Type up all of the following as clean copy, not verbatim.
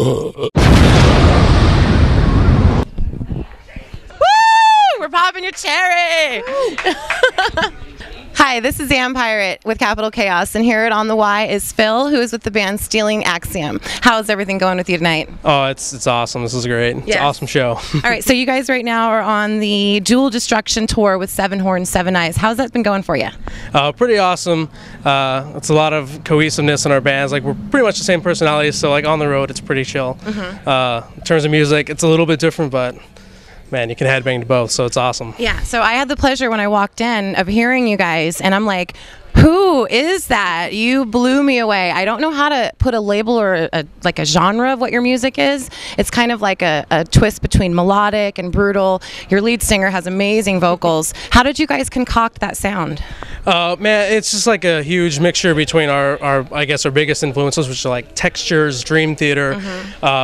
We're popping your cherry. Hi, this is AmbPirate with Capital Chaos, and here at On the Y is Phil, who is with the band Stealing Axion. How's everything going with you tonight? Oh, it's awesome. This is great. It's an awesome show. All right, so you guys right now are on the Jewel Destruction tour with Seven Horns, Seven Eyes. How's that been going for you? Pretty awesome. It's a lot of cohesiveness in our bands. Like, we're pretty much the same personalities, so like on the road, it's pretty chill. In terms of music, it's a little bit different, but man, you can headbang to both, so it's awesome. Yeah, so I had the pleasure when I walked in of hearing you guys, and I'm like, who is that? You blew me away. I don't know how to put a label or like a genre of what your music is. It's kind of like a twist between melodic and brutal. Your lead singer has amazing vocals. How did you guys concoct that sound? Man, it's just like a huge mixture between our I guess our biggest influences, which are like Textures, Dream Theater,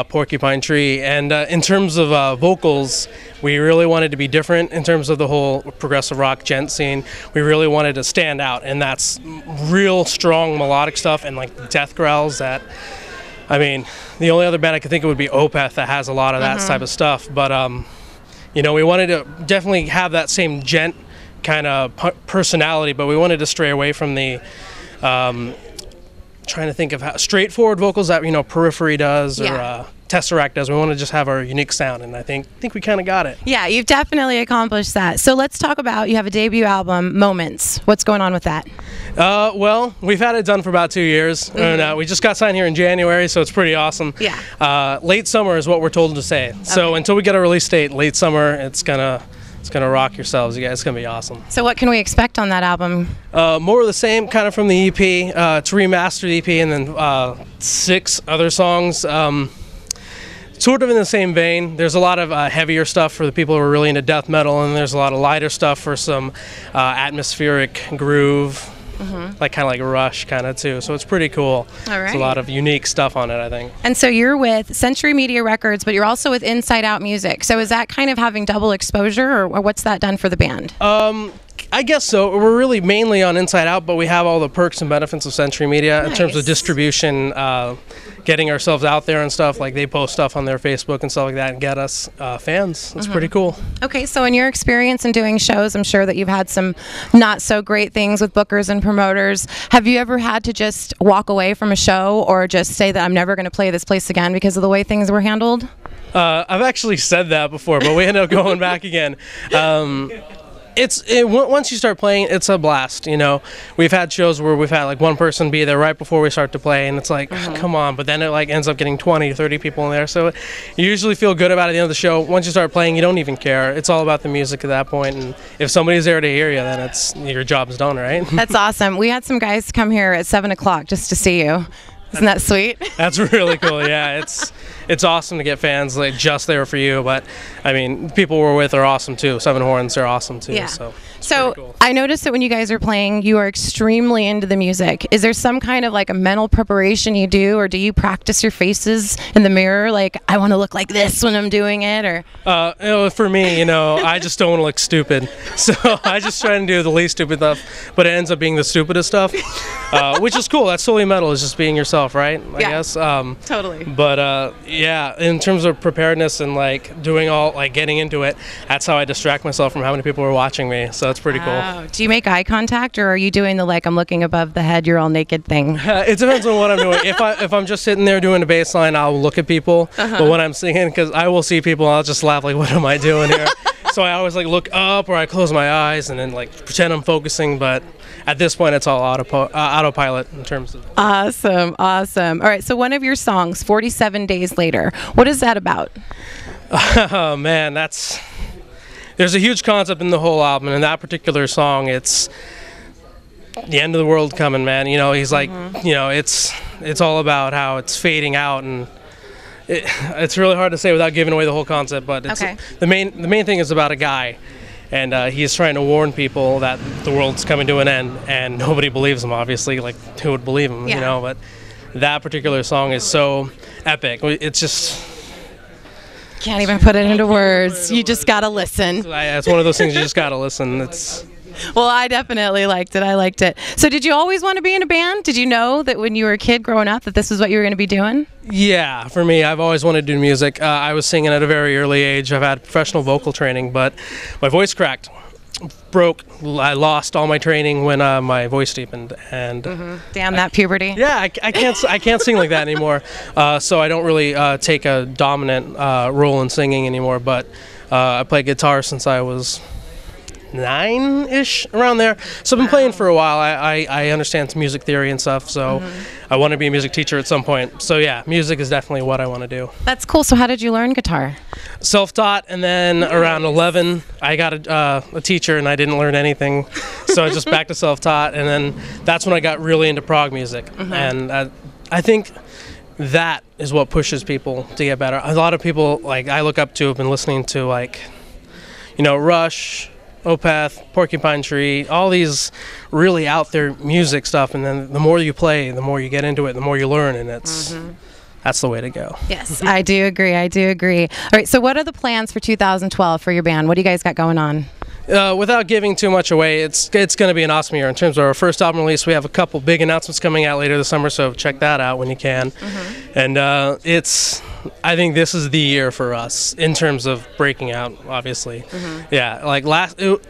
Porcupine Tree, and in terms of vocals, we really wanted to be different in terms of the whole progressive rock gent scene. We really wanted to stand out, and that's real strong melodic stuff and like death growls that, I mean, the only other band I could think of would be Opeth that has a lot of that type of stuff. But, you know, we wanted to definitely have that same gent kind of personality, but we wanted to stray away from the, trying to think of how straightforward vocals that, you know, Periphery does or Tesseract does. We want to just have our unique sound, and I think we kind of got it. Yeah, you've definitely accomplished that. So let's talk about, you have a debut album, Moments. What's going on with that? Well, we've had it done for about 2 years, and we just got signed here in January, so it's pretty awesome. Yeah. Late summer is what we're told to say. So until we get a release date, late summer, it's gonna rock yourselves, you guys. It's gonna be awesome. So what can we expect on that album? More of the same, kind of from the EP. It's a remastered EP, and then 6 other songs. Sort of in the same vein. There's a lot of heavier stuff for the people who are really into death metal, and there's a lot of lighter stuff for some atmospheric groove, like kind of like Rush kind of too. So it's pretty cool. All right. There's a lot of unique stuff on it, I think. And so you're with Century Media Records, but you're also with Inside Out Music. So is that kind of having double exposure, or what's that done for the band? I guess so. We're really mainly on Inside Out, but we have all the perks and benefits of Century Media in terms of distribution, getting ourselves out there and stuff. Like, they post stuff on their Facebook and stuff like that and get us fans. It's pretty cool. Okay, so in your experience in doing shows, I'm sure that you've had some not so great things with bookers and promoters. Have you ever had to just walk away from a show or just say that I'm never going to play this place again because of the way things were handled? I've actually said that before, but we ended up going back again. Once you start playing, it's a blast, you know. We've had shows where we've had like one person be there right before we start to play, and it's like, come on, but then it like ends up getting 20, 30 people in there, so you usually feel good about it at the end of the show. Once you start playing, you don't even care. It's all about the music at that point, and if somebody's there to hear you, then it's your job's done, right? That's awesome. We had some guys come here at 7 o'clock just to see you. Isn't that sweet? That's really cool. Yeah, it's awesome to get fans like just there for you. But I mean, people we're with are awesome too. Seven Horns are awesome too. Yeah. So cool. I noticed that when you guys are playing, you are extremely into the music. Is there some kind of like a mental preparation you do, or do you practice your faces in the mirror? Like, I want to look like this when I'm doing it, or? You know, for me, you know, I just don't want to look stupid, so I just try and do the least stupid stuff, but it ends up being the stupidest stuff, which is cool. That's totally metal. Is just being yourself, right? I guess. Totally. But yeah, in terms of preparedness and like doing all like getting into it, that's how I distract myself from how many people are watching me. So it's pretty cool. Do you make eye contact, or are you doing the like I'm looking above the head, you're all naked thing? It depends on what I'm doing. If I'm just sitting there doing a bass line, I'll look at people. But when I'm singing, because I will see people, I'll just laugh like, what am I doing here? So I always like look up, or I close my eyes and then like pretend I'm focusing. But at this point, it's all autopilot in terms of. Awesome. All right. So one of your songs, 47 Days Later, what is that about? Oh man, there's a huge concept in the whole album, and in that particular song, it's the end of the world coming, man. You know, he's like, you know, it's all about how it's fading out, and it's really hard to say without giving away the whole concept. But it's the main thing is about a guy, and he's trying to warn people that the world's coming to an end, and nobody believes him. Obviously, like who would believe him? You know, but that particular song is so epic. It's just. Can't even put it into words. You just gotta listen. It's one of those things you just gotta listen. Well, I definitely liked it. I liked it. So did you always want to be in a band? Did you know that when you were a kid growing up that this was what you were going to be doing? Yeah, for me, I've always wanted to do music. I was singing at a very early age. I've had professional vocal training, but my voice cracked. Broke. I lost all my training when my voice deepened, and Damn that puberty. yeah, I can't sing like that anymore. So I don't really take a dominant role in singing anymore. But I play guitar since I was 9-ish, around there. So I've been playing for a while. I understand some music theory and stuff. So I want to be a music teacher at some point. So yeah, music is definitely what I want to do. That's cool. So how did you learn guitar? Self-taught, and then around 11 I got a teacher and I didn't learn anything, so I just back to self-taught, and then that's when I got really into prog music. And I think that is what pushes people to get better. A lot of people like I look up to have been listening to, like, you know, Rush, Opeth, Porcupine Tree, all these really out there music stuff, and then the more you play, the more you get into it, the more you learn, and that's the way to go. Yes, I do agree. I do agree. All right, so what are the plans for 2012 for your band? What do you guys got going on? Without giving too much away, it's going to be an awesome year. In terms of our first album release, we have a couple big announcements coming out later this summer, so check that out when you can. And I think this is the year for us in terms of breaking out, obviously. Yeah, like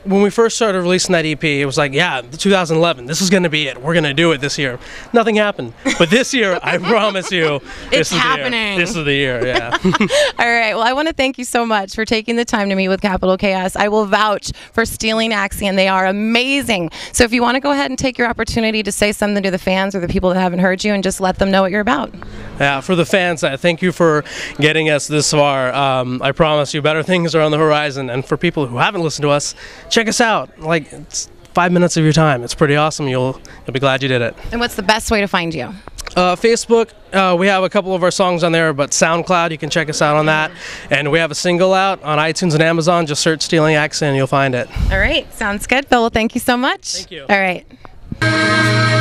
when we first started releasing that EP, it was like, yeah, 2011, this is going to be it. We're going to do it this year. Nothing happened. But this year, I promise you, it's happening. This is the year, yeah. All right, well, I want to thank you so much for taking the time to meet with Capital Chaos. I will vouch for stealing Axion. They are amazing. So if you want to go ahead and take your opportunity to say something to the fans or the people that haven't heard you and just let them know what you're about. Yeah, for the fans, thank you for getting us this far. I promise you better things are on the horizon. And for people who haven't listened to us, check us out. Like, it's 5 minutes of your time. It's pretty awesome. You'll be glad you did it. And what's the best way to find you? Facebook, we have a couple of our songs on there, but SoundCloud, you can check us out on that. And we have a single out on iTunes and Amazon. Just search Stealing Axion and you'll find it. All right, sounds good. Phil, well, thank you so much. Thank you. All right.